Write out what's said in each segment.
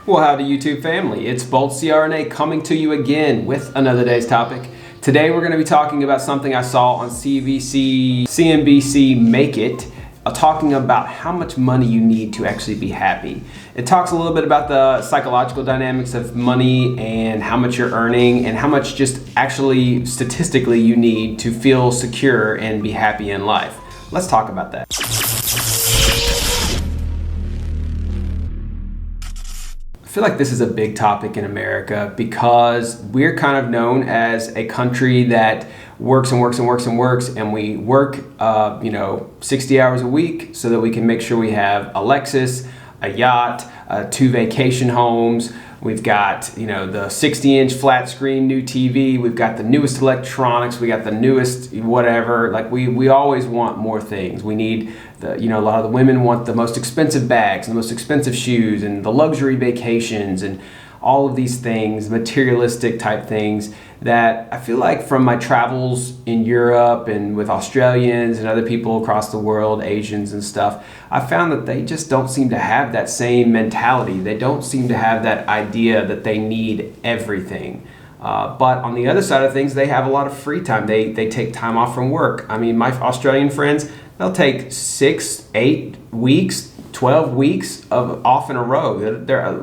Well, howdy YouTube family, it's Bolt CRNA coming to you again with another day's topic. Today we're going to be talking about something I saw on CNBC Make It, talking about how much money you need to actually be happy. It talks a little bit about the psychological dynamics of money and how much you're earning and how much just actually statistically you need to feel secure and be happy in life. Let's talk about that. I feel like this is a big topic in America because we're kind of known as a country that works and works and works and works, and we work 60 hours a week so that we can make sure we have a Lexus, a yacht, 2 vacation homes. We've got the 60-inch flat screen new TV. We've got the newest electronics. We got the newest whatever. Like we always want more things. We need a lot of the women want the most expensive bags and the most expensive shoes and the luxury vacations and all of these things, materialistic type things that I feel like from my travels in Europe and with Australians and other people across the world, Asians and stuff, I found that they just don't seem to have that same mentality. They don't seem to have that idea that they need everything. But on the other side of things, they have a lot of free time. They take time off from work. I mean, my Australian friends, they'll take 6, 8 weeks, 12 weeks off in a row. They're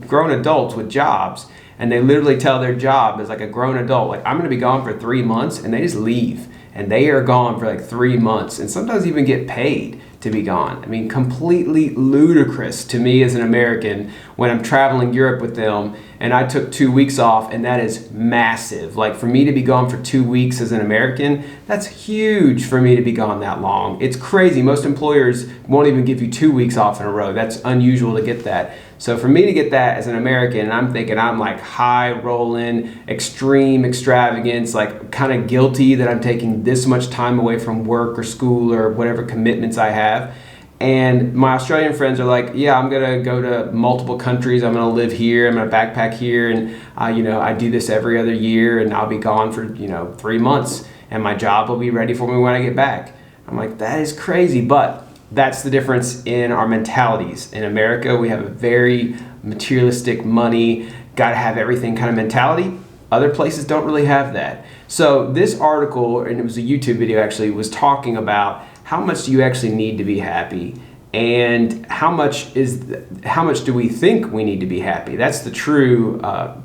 grown adults with jobs, and they literally tell their job as like a grown adult, like, I'm going to be gone for 3 months, and they just leave. And they are gone for like 3 months and sometimes even get paid to be gone. I mean, completely ludicrous to me as an American when I'm traveling Europe with them and I took 2 weeks off, and that is massive. Like, for me to be gone for 2 weeks as an American, that's huge for me to be gone that long. It's crazy. Most employers won't even give you 2 weeks off in a row. That's unusual to get that. So for me to get that as an American, and I'm thinking I'm like high rolling, extreme extravagance, like kind of guilty that I'm taking this much time away from work or school or whatever commitments I have. And my Australian friends are like, yeah, I'm going to go to multiple countries. I'm going to live here. I'm going to backpack here. And, I do this every other year, and I'll be gone for, 3 months, and my job will be ready for me when I get back. I'm like, that is crazy. But that's the difference in our mentalities. In America, we have a very materialistic, money, got to have everything kind of mentality. Other places don't really have that. So this article, and it was a YouTube video actually, was talking about how much do you actually need to be happy, and how much do we think we need to be happy. That's the true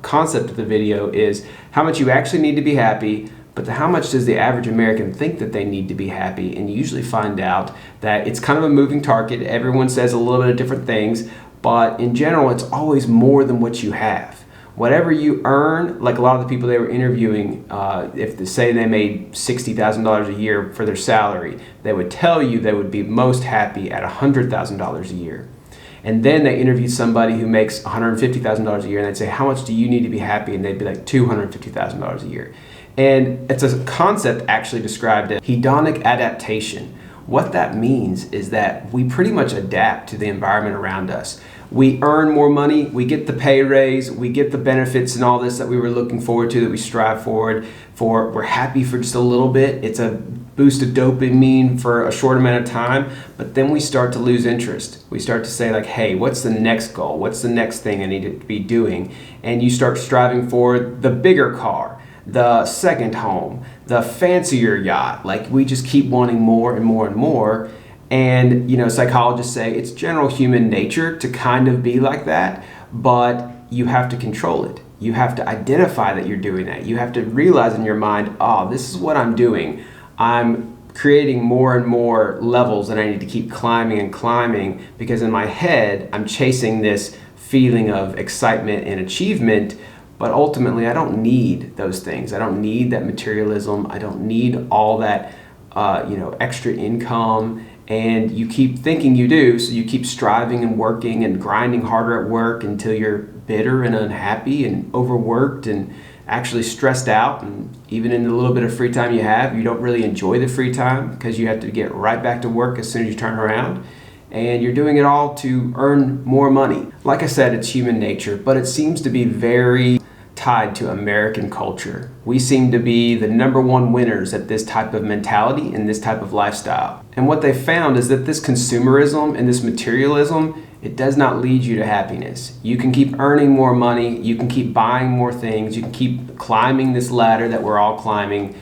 concept of the video, is how much you actually need to be happy, but how much does the average American think that they need to be happy? And you usually find out that it's kind of a moving target. Everyone says a little bit of different things, but in general, it's always more than what you have. Whatever you earn, like a lot of the people they were interviewing, if they say they made $60,000 a year for their salary, they would tell you they would be most happy at $100,000 a year. And then they interviewed somebody who makes $150,000 a year, and they'd say, how much do you need to be happy? And they'd be like $250,000 a year. And it's a concept actually described as hedonic adaptation. What that means is that we pretty much adapt to the environment around us. We earn more money, we get the pay raise, we get the benefits and all this that we were looking forward to, that we strive forward for. We're happy for just a little bit. It's a boost of dopamine for a short amount of time, but then we start to lose interest. We start to say like, hey, what's the next goal? What's the next thing I need to be doing? And you start striving for the bigger car, the second home, the fancier yacht. Like, we just keep wanting more and more and more. And, psychologists say it's general human nature to kind of be like that, but you have to control it. You have to identify that you're doing that. You have to realize in your mind, oh, this is what I'm doing. I'm creating more and more levels that I need to keep climbing and climbing, because in my head, I'm chasing this feeling of excitement and achievement. But ultimately, I don't need those things. I don't need that materialism. I don't need all that, extra income. And you keep thinking you do, so you keep striving and working and grinding harder at work until you're bitter and unhappy and overworked and actually stressed out. And even in the little bit of free time you have, you don't really enjoy the free time because you have to get right back to work as soon as you turn around. And you're doing it all to earn more money. Like I said, it's human nature, but it seems to be very tied to American culture. We seem to be the #1 winners at this type of mentality and this type of lifestyle. And what they found is that this consumerism and this materialism it does not lead you to happiness. You can keep earning more money, you can keep buying more things, you can keep climbing this ladder that we're all climbing,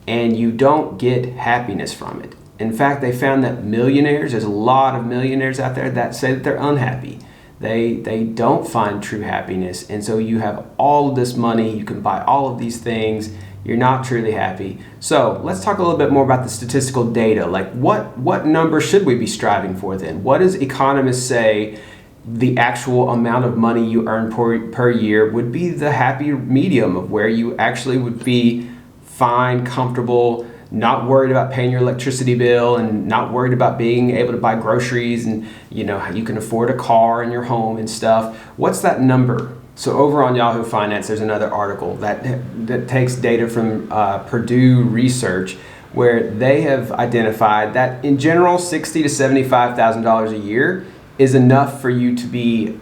and you don't get happiness from it. In fact, they found that there's a lot of millionaires out there that say that they're unhappy. They don't find true happiness, and so you have all of this money, you can buy all of these things, you're not truly happy. So let's talk a little bit more about the statistical data. Like what number should we be striving for then? What does economists say the actual amount of money you earn per year would be the happy medium of where you actually would be fine, comfortable, not worried about paying your electricity bill and not worried about being able to buy groceries and you can afford a car in your home and stuff. What's that number? So over on Yahoo Finance, there's another article that takes data from Purdue Research, where they have identified that in general, $60,000 to $75,000 a year is enough for you to be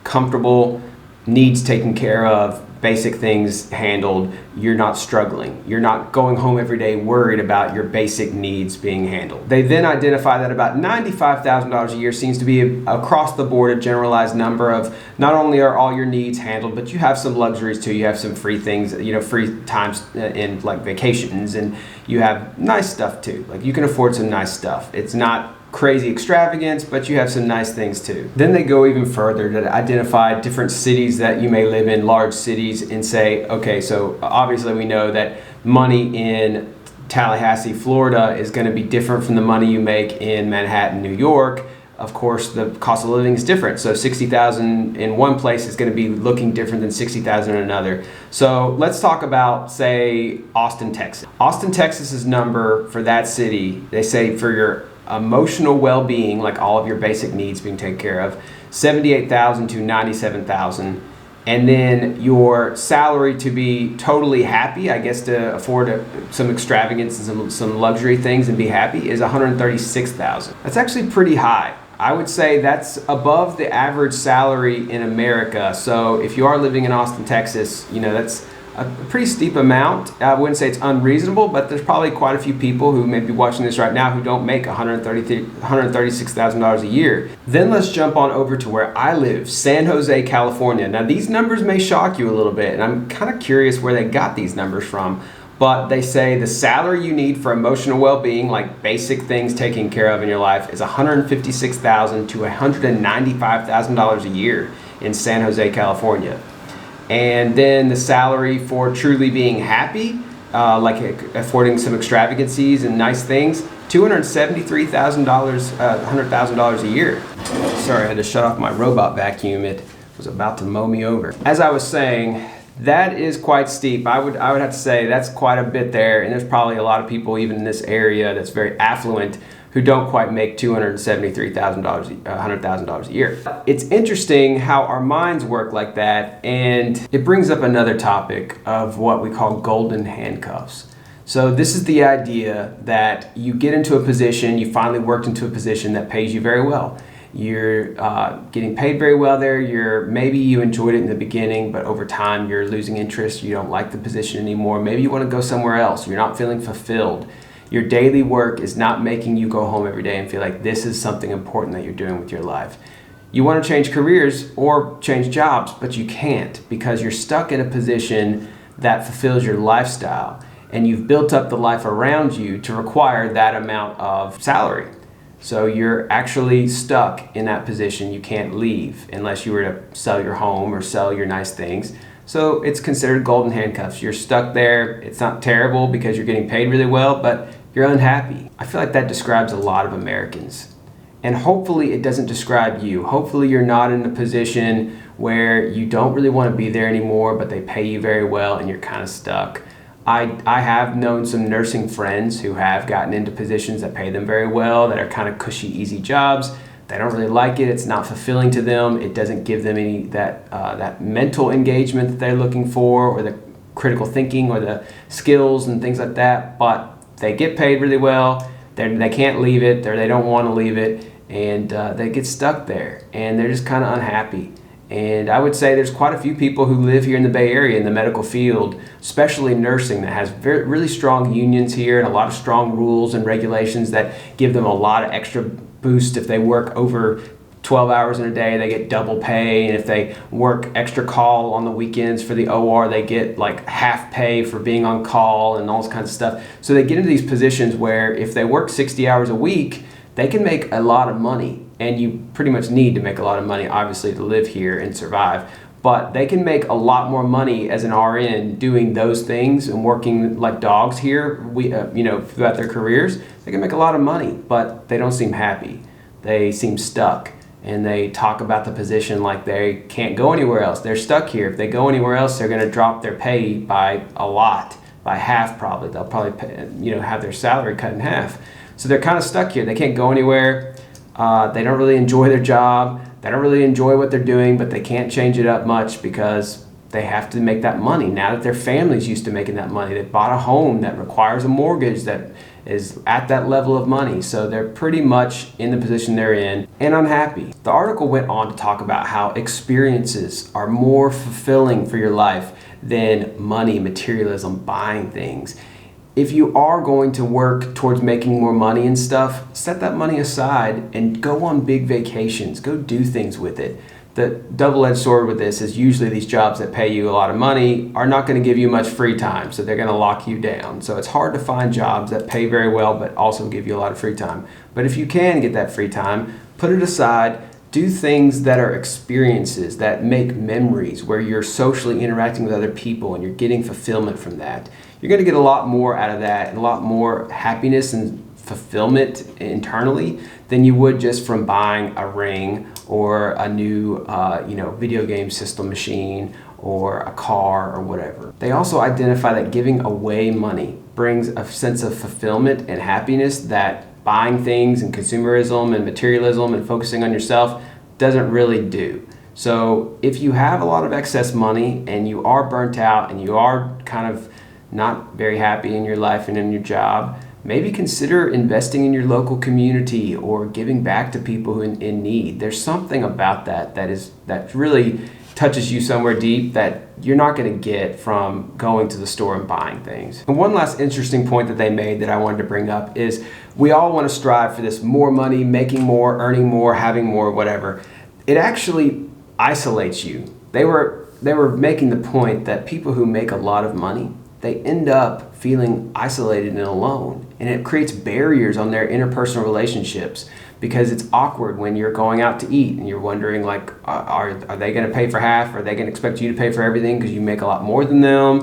comfortable, needs taken care of, basic things handled. You're not struggling. You're not going home every day worried about your basic needs being handled. They then identify that about $95,000 a year seems to be across the board a generalized number of not only are all your needs handled, but you have some luxuries too. You have some free things, free times in like vacations, and you have nice stuff too. Like you can afford some nice stuff. It's not crazy extravagance, but you have some nice things too. Then they go even further to identify different cities that you may live in, large cities, and say, okay, so obviously we know that money in Tallahassee, Florida is going to be different from the money you make in Manhattan, New York. Of course, the cost of living is different. So $60,000 in one place is going to be looking different than $60,000 in another. So let's talk about, say, Austin, Texas. Austin, Texas's number for that city, they say for your emotional well-being, like all of your basic needs being taken care of, $78,000 to $97,000, and then your salary to be totally happy, I guess to afford some extravagance and some luxury things and be happy, is $136,000. That's actually pretty high. I would say that's above the average salary in America. So if you are living in Austin, Texas, that's a pretty steep amount. I wouldn't say it's unreasonable, but there's probably quite a few people who may be watching this right now who don't make $136,000 a year. Then let's jump on over to where I live, San Jose, California. Now these numbers may shock you a little bit, and I'm kind of curious where they got these numbers from, but they say the salary you need for emotional well-being, like basic things taken care of in your life, is $156,000 to $195,000 a year in San Jose, California. And then the salary for truly being happy, like affording some extravagancies and nice things, $273,000, $100,000 a year. Sorry, I had to shut off my robot vacuum. It was about to mow me over. As I was saying, that is quite steep. I would have to say that's quite a bit there, and there's probably a lot of people even in this area that's very affluent who don't quite make $273,000, $100,000 a year. It's interesting how our minds work like that, and it brings up another topic of what we call golden handcuffs. So this is the idea that you get into a position, you finally worked into a position that pays you very well. You're getting paid very well there. Maybe you enjoyed it in the beginning, but over time you're losing interest. You don't like the position anymore. Maybe you want to go somewhere else. You're not feeling fulfilled. Your daily work is not making you go home every day and feel like this is something important that you're doing with your life. You want to change careers or change jobs, but you can't because you're stuck in a position that fulfills your lifestyle, and you've built up the life around you to require that amount of salary. So you're actually stuck in that position. You can't leave unless you were to sell your home or sell your nice things. So it's considered golden handcuffs. You're stuck there. It's not terrible because you're getting paid really well, but you're unhappy. I feel like that describes a lot of Americans. And hopefully it doesn't describe you. Hopefully you're not in a position where you don't really want to be there anymore, but they pay you very well and you're kind of stuck. I have known some nursing friends who have gotten into positions that pay them very well, that are kind of cushy, easy jobs. They don't really like it. It's not fulfilling to them. It doesn't give them any that mental engagement that they're looking for, or the critical thinking, or the skills and things like that. But they get paid really well. They can't leave it, or they don't want to leave it, and they get stuck there, and they're just kind of unhappy. And I would say there's quite a few people who live here in the Bay Area in the medical field, especially nursing, that has really strong unions here and a lot of strong rules and regulations that give them a lot of extra boost if they work over 12 hours in a day, they get double pay, and if they work extra call on the weekends for the OR, they get like half pay for being on call and all this kinds of stuff. So they get into these positions where if they work 60 hours a week, they can make a lot of money, and you pretty much need to make a lot of money, obviously, to live here and survive. But they can make a lot more money as an RN doing those things and working like dogs here. Throughout their careers, they can make a lot of money, but they don't seem happy. They seem stuck, and they talk about the position like they can't go anywhere else. They're stuck here. If they go anywhere else, they're going to drop their pay by a lot, by half probably. They'll probably have their salary cut in half. So they're kind of stuck here. They can't go anywhere. They don't really enjoy their job. They don't really enjoy what they're doing, but they can't change it up much because they have to make that money. Now that their family's used to making that money, they bought a home that requires a mortgage that is at that level of money. So they're pretty much in the position they're in and unhappy. The article went on to talk about how experiences are more fulfilling for your life than money, materialism, buying things. If you are going to work towards making more money and stuff, set that money aside and go on big vacations. Go do things with it. The double-edged sword with this is usually these jobs that pay you a lot of money are not going to give you much free time, so they're going to lock you down. So it's hard to find jobs that pay very well but also give you a lot of free time. But if you can get that free time, put it aside. Do things that are experiences, that make memories, where you're socially interacting with other people and you're getting fulfillment from that. You're going to get a lot more out of that and a lot more happiness and fulfillment internally than you would just from buying a ring or a new video game system machine or a car or whatever. They also identify that giving away money brings a sense of fulfillment and happiness that buying things and consumerism and materialism and focusing on yourself doesn't really do. So if you have a lot of excess money and you are burnt out and you are kind of not very happy in your life and in your job, maybe consider investing in your local community or giving back to people who in need. There's something about that really touches you somewhere deep that you're not going to get from going to the store and buying things. And one last interesting point that they made that I wanted to bring up is we all want to strive for this more money, making more, earning more, having more, whatever. It actually isolates you. They were making the point that people who make a lot of money, they end up feeling isolated and alone, and it creates barriers on their interpersonal relationships because it's awkward when you're going out to eat and you're wondering like, are they going to pay for half? Are they going to expect you to pay for everything because you make a lot more than them?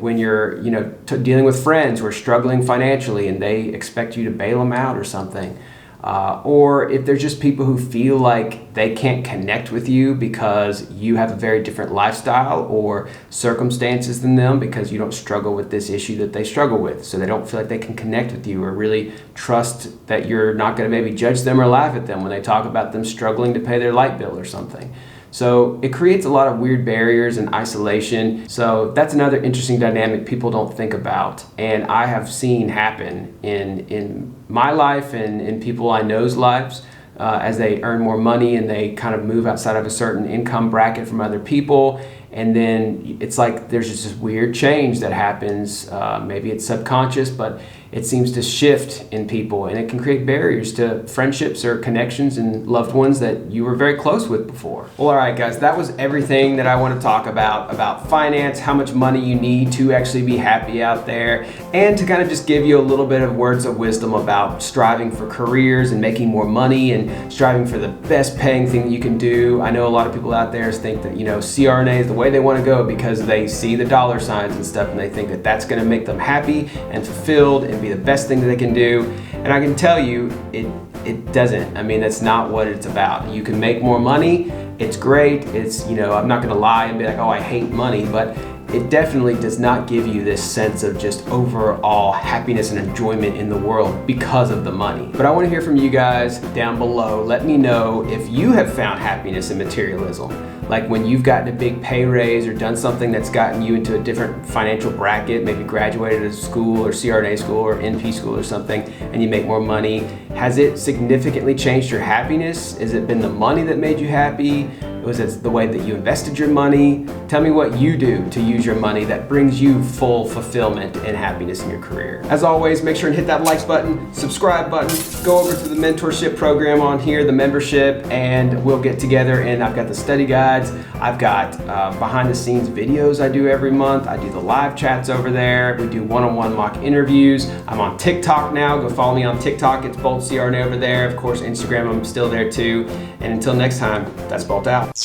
When you're dealing with friends who are struggling financially and they expect you to bail them out or something. Or if there's just people who feel like they can't connect with you because you have a very different lifestyle or circumstances than them because you don't struggle with this issue that they struggle with. So they don't feel like they can connect with you or really trust that you're not going to maybe judge them or laugh at them when they talk about them struggling to pay their light bill or something. So it creates a lot of weird barriers and isolation. So that's another interesting dynamic people don't think about. And I have seen happen in my life and in people I know's lives as they earn more money and they kind of move outside of a certain income bracket from other people. And then it's like there's just this weird change that happens. Maybe it's subconscious, but it seems to shift in people, and it can create barriers to friendships or connections and loved ones that you were very close with before. Well, all right, guys, that was everything that I want to talk about finance, how much money you need to actually be happy out there, and to kind of just give you a little bit of words of wisdom about striving for careers and making more money and striving for the best paying thing that you can do. I know a lot of people out there think that, CRNA is the way they want to go because they see the dollar signs and stuff, and they think that that's going to make them happy and fulfilled and be the best thing that they can do. And I can tell you it doesn't. I mean, that's not what it's about. You can make more money. It's great. It's, I'm not going to lie and be like, oh, I hate money, but it definitely does not give you this sense of just overall happiness and enjoyment in the world because of the money. But I want to hear from you guys down below. Let me know if you have found happiness in materialism. Like when you've gotten a big pay raise or done something that's gotten you into a different financial bracket, maybe graduated a school or CRNA school or NP school or something, and you make more money. Has it significantly changed your happiness? Has it been the money that made you happy? Was it the way that you invested your money? Tell me what you do to use your money that brings you full fulfillment and happiness in your career. As always, make sure and hit that like button, subscribe button, go over to the mentorship program on here, the membership, and we'll get together. And I've got the study guides. I've got behind the scenes videos I do every month. I do the live chats over there. We do one-on-one mock interviews. I'm on TikTok now. Go follow me on TikTok. It's Bolt CRNA over there. Of course, Instagram, I'm still there too. And until next time, that's Bolt out.